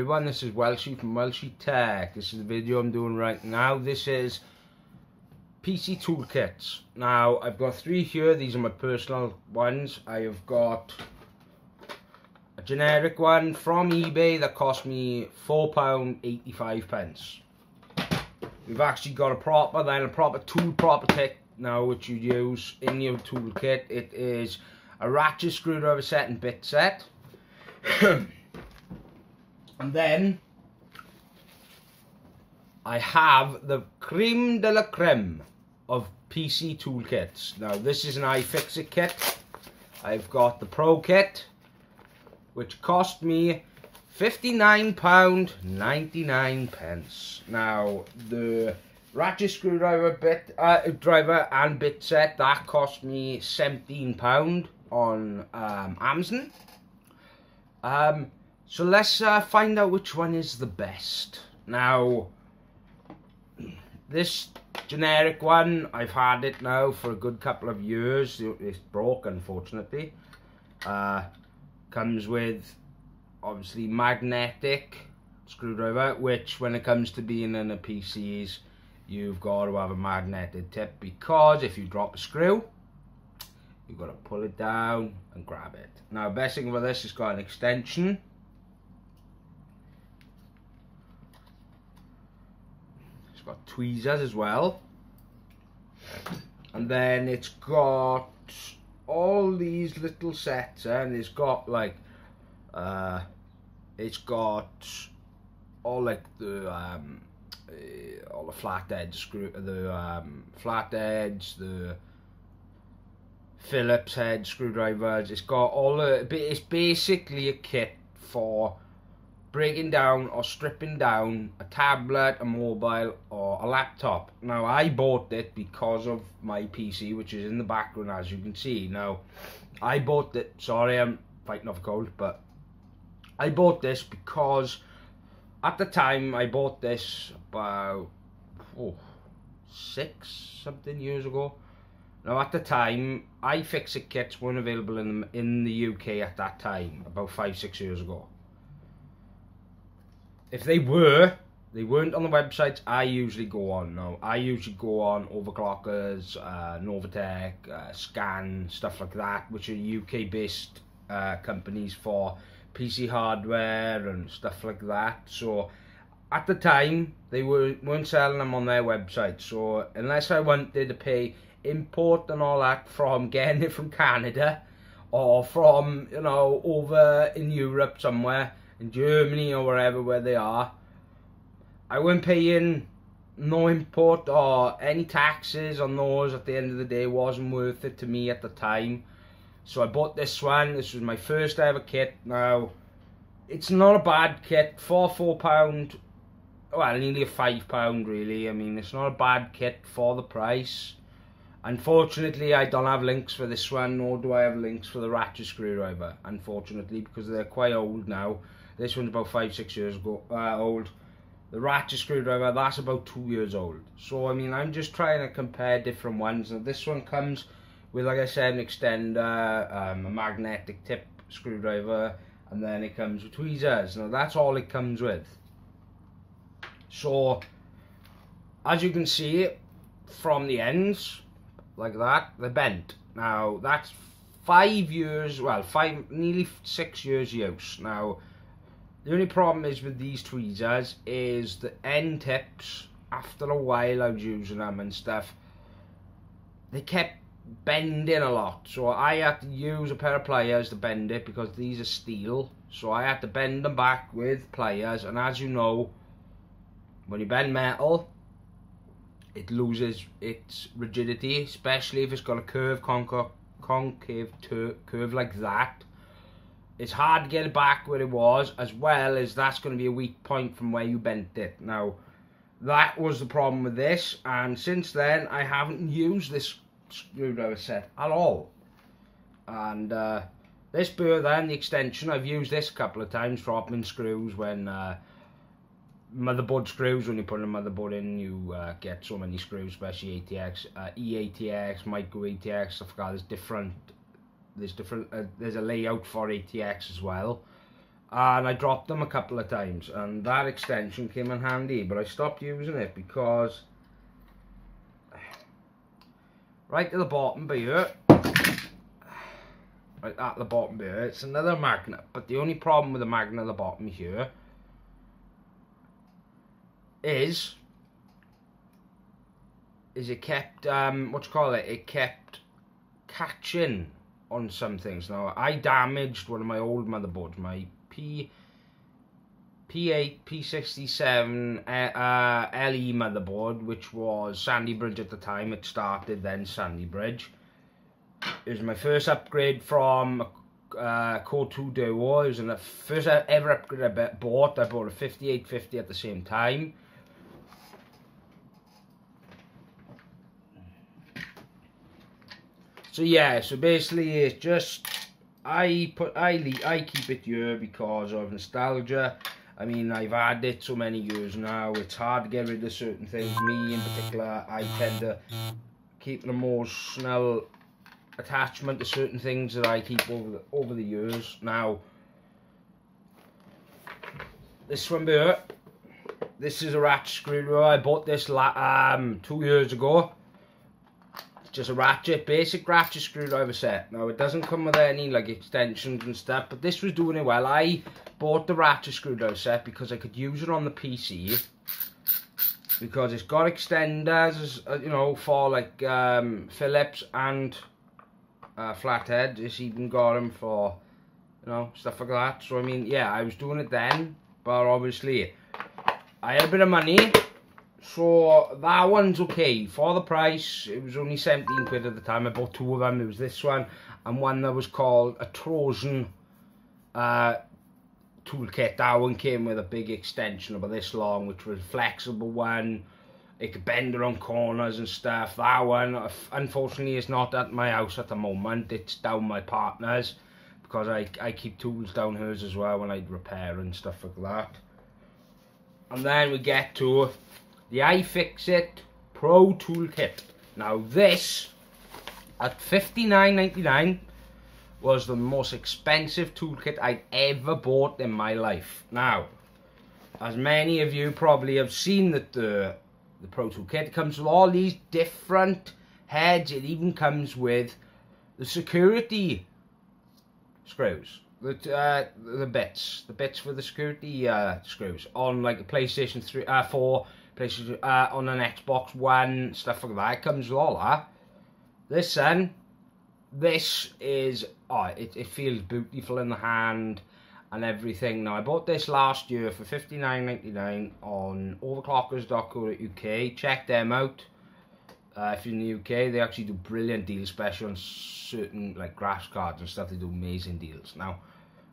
everyone, this is Welshie from Welshie Tech. This is the video I'm doing right now. This is PC toolkits. Now, I've got 3 here. These are my personal ones. I have got a generic one from eBay that cost me £4.85. We've actually got a proper kit now, which you use in your toolkit. It is a ratchet screwdriver set and bit set. And then I have the creme de la creme of PC toolkits. Now this is an iFixit kit. I've got the Pro kit, which cost me £59.99. Now the ratchet screwdriver driver and bit set, that cost me £17 on Amazon. So let's find out which one is the best. Now, this generic one, I've had it now for a good couple of years. It's broke, unfortunately. Comes with, obviously, magnetic screwdriver, which when it comes to being in a PCs, you've got to have a magnetic tip, because if you drop a screw, you've got to pull it down and grab it. Now, best thing for this, it's got an extension. It's got tweezers as well. And then it's got all these little sets, and it's got like, it's got all like the all the flathead screw, the flatheads, the Phillips head screwdrivers. It's got all the, it's basically a kit for breaking down or stripping down a tablet, a mobile, or a laptop. Now, I bought it because of my PC, which is in the background, as you can see. Now, I bought it, sorry, I'm fighting off a cold, but I bought this because at the time I bought this about 6-something years ago. Now, at the time, iFixit kits weren't available in the UK at that time, about 5-6 years ago. If they weren't on the websites I usually go on. Now, I usually go on Overclockers, Novatech, Scan, stuff like that, which are UK-based companies for PC hardware and stuff like that. So, at the time, they weren't selling them on their website. So, unless I wanted to pay import and all that from getting it from Canada, or from, you know, over in Europe somewhere, in Germany or wherever where they are, I weren't paying no import or any taxes on those. At the end of the day, wasn't worth it to me at the time. So I bought this one. This was my first ever kit. Now, it's not a bad kit for £4, well, nearly £5 really. I mean, it's not a bad kit for the price. Unfortunately, I don't have links for this one, nor do I have links for the ratchet screwdriver, unfortunately, because they're quite old now. This one's about 5-6 years ago, old. The ratchet screwdriver, that's about 2 years old. So, I mean, I'm just trying to compare different ones. Now, this one comes with, like I said, an extender, a magnetic tip screwdriver, and then it comes with tweezers. Now, that's all it comes with. So, as you can see, from the ends, like that, they're bent. Now, that's 5 years, well, nearly 6 years use. Now, the only problem is with these tweezers is the end tips, after a while I was using them and stuff, they kept bending a lot. So I had to use a pair of pliers to bend it, because these are steel. So I had to bend them back with pliers, and as you know, when you bend metal, it loses its rigidity, especially if it's got a curve, concave curve like that. It's hard to get it back where it was, as well as that's going to be a weak point from where you bent it. Now, that was the problem with this, and since then I haven't used this screwdriver set at all. And this burr then, the extension, I've used this a couple of times, dropping screws when motherboard screws, when you put a motherboard in, you get so many screws, especially ATX, eATX, micro ATX. I forgot there's a layout for ATX as well. and I dropped them a couple of times, and that extension came in handy, but I stopped using it because right at the bottom here, right at the bottom here, it's another magnet, but the only problem with the magnet at the bottom here is it kept it kept catching on some things. Now I damaged one of my old motherboards, my P8 P67 LE motherboard, which was Sandy Bridge at the time. It started then Sandy Bridge. It was my first upgrade from Core 2 Duo. It was the first ever upgrade I bought. I bought a 5850 at the same time. So yeah, so basically it's just I keep it here because of nostalgia. I mean, I've had it so many years now. It's hard to get rid of certain things. Me in particular, I tend to keep an emotional attachment to certain things that I keep over the years. Now, this one here, this is a ratchet screwdriver. I bought this 2 years ago. Just a basic ratchet screwdriver set. Now it doesn't come with any like extensions and stuff, but this was doing it well. I bought the ratchet screwdriver set because I could use it on the PC, because it's got extenders, you know, for like Phillips and flathead. It's even got them for, you know, stuff like that. So I mean, yeah, I was doing it then, but obviously I had a bit of money. So that one's okay for the price. It was only 17 quid at the time. I bought two of them. It was this one and one that was called a Trojan toolkit. That one came with a big extension about this long, which was a flexible one. It could bend around corners and stuff. That one, unfortunately, is not at my house at the moment. It's down my partner's, because I keep tools down hers as well when I repair and stuff like that. And then we get to the iFixit Pro Toolkit. Now this, at $59.99, was the most expensive toolkit I'd ever bought in my life. Now, as many of you probably have seen that the Pro Toolkit comes with all these different heads. It even comes with the security screws, the bits for the security screws on like a PlayStation 3, 4. PlayStation, on an Xbox One, stuff like that. It comes with all that. This is, it feels beautiful in the hand and everything. Now, I bought this last year for $59.99 on overclockers.co.uk. Check them out. If you're in the UK, they actually do brilliant deals, especially on certain like graphics cards and stuff. They do amazing deals. Now,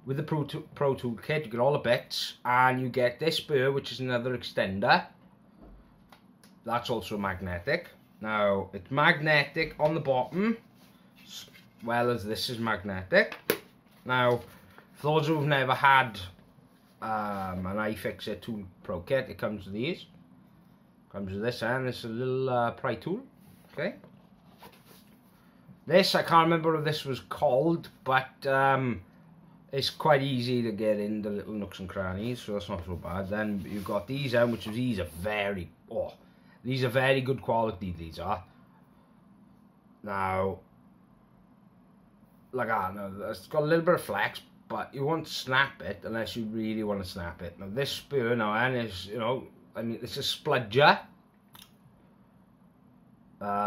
with the Pro Toolkit, you get all the bits, and you get this spur, which is another extender. That's also magnetic. Now, it's magnetic on the bottom, as well as this is magnetic. Now, for those who've never had an iFixit Tool Pro Kit, it comes with these. Comes with this, and it's a little pry tool. Okay. This, I can't remember what this was called, but it's quite easy to get in the little nooks and crannies, so that's not so bad. Then you've got these, which these are very, these are very good quality, these are. Now, like I know, it's got a little bit of flex, but you won't snap it unless you really want to snap it. Now this spur now, is, you know, I mean, it's a spludger.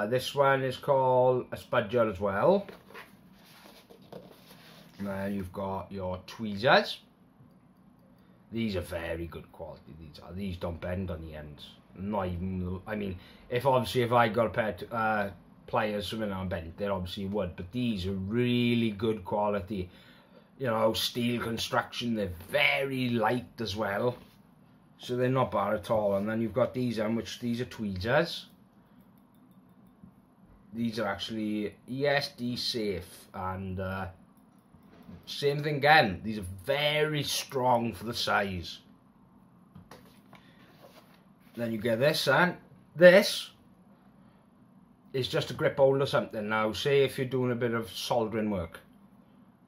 This one is called a spudger as well. And then you've got your tweezers. These are very good quality. These don't bend on the ends. Not even, I mean, if I got a pair of pliers swimming on bent, they obviously would, but these are really good quality, you know, steel construction. They're very light as well, so they're not bad at all. And then you've got these, which these are tweezers. These are actually ESD safe, and same thing again, these are very strong for the size. Then you get this, and this is just a grip hold or something. Now, say if you're doing a bit of soldering work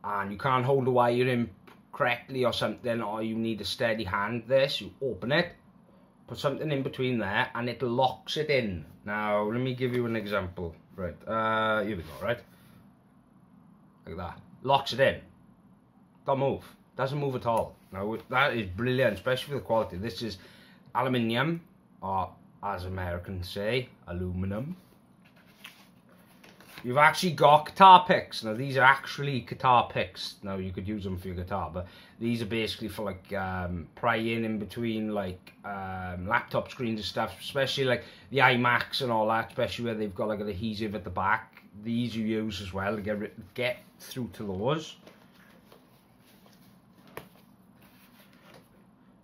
and you can't hold the wire in correctly or something, or you need a steady hand, this, you open it, put something in between there, and it locks it in. Now, let me give you an example. Right, here we go, right? Like that. Locks it in. Don't move. Doesn't move at all. Now, that is brilliant, especially for the quality. This is aluminium, or as Americans say, aluminum. You've actually got guitar picks. Now, these are actually guitar picks. Now, you could use them for your guitar, but these are basically for, like, prying in between, like, laptop screens and stuff, especially, like, the iMacs and all that, especially where they've got, like, an adhesive at the back. These you use as well to get through to those.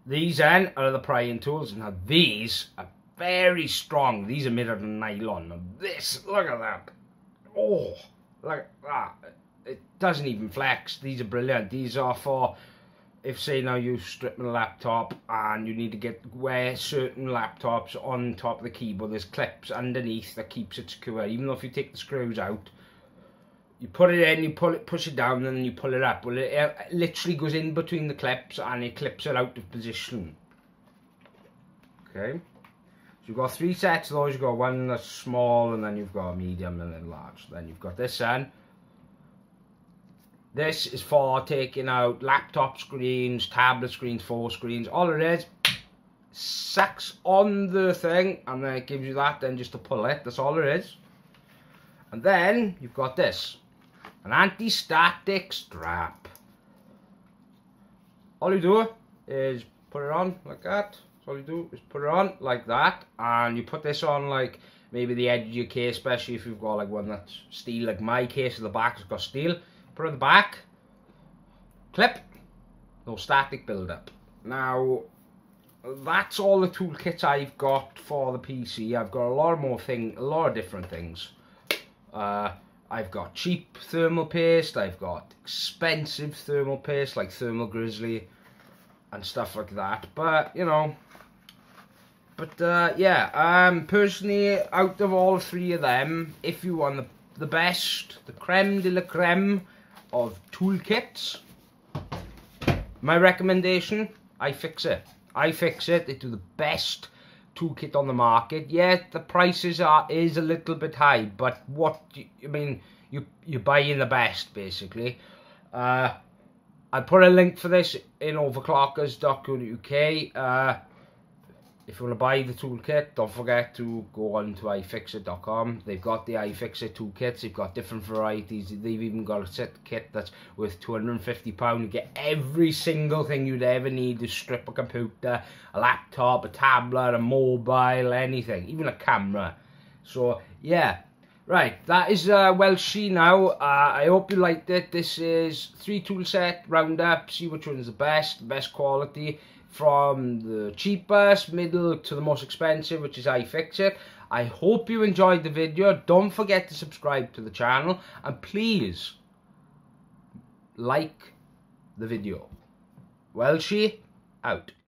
These then are the prying tools. Now, these are very strong. These are made out of nylon. Now, this, look at that. Oh, look at that. It doesn't even flex. These are brilliant. These are for, if say now you're stripping a laptop and you need to wear certain laptops on top of the keyboard, there's clips underneath that keeps it secure. Even though if you take the screws out, you put it in, you push it down, and then you pull it up. Well, it literally goes in between the clips and it clips it out of position. Okay. So you've got 3 sets of those. You've got one that's small, and then you've got a medium, and then large. Then you've got this end. This is for taking out laptop screens, tablet screens, phone screens. All it is, sucks on the thing, and then it gives you that, then just to pull it. That's all it is. And then you've got this, an anti-static strap. All you do is put it on like that. All you do is put it on like that, and you put this on like maybe the edge of your case, especially if you've got like one that's steel, like my case at the back has got steel. Put it on the back, clip, no static build up. Now, that's all the toolkits I've got for the PC. I've got a lot of different things. I've got cheap thermal paste, I've got expensive thermal paste like Thermal Grizzly and stuff like that, but you know. But yeah, personally, out of all 3 of them, if you want the best, the creme de la creme of toolkits, my recommendation, iFixit. iFixit, they do the best toolkit on the market. Yeah, the prices is a little bit high, but you're buying the best, basically. I'll put a link for this in overclockers.co.uk. If you want to buy the toolkit, don't forget to go on to iFixit.com. They've got the iFixit toolkits. They've got different varieties. They've even got a set kit that's worth £250. You get every single thing you'd ever need to strip a computer, a laptop, a tablet, a mobile, anything, even a camera. So yeah, right, that is Welshie now. I hope you liked it. This is 3 tool set roundup. See which one's the best quality, from the cheapest, middle to the most expensive, which is iFixit. I hope you enjoyed the video. Don't forget to subscribe to the channel, and please like the video. Welshie out.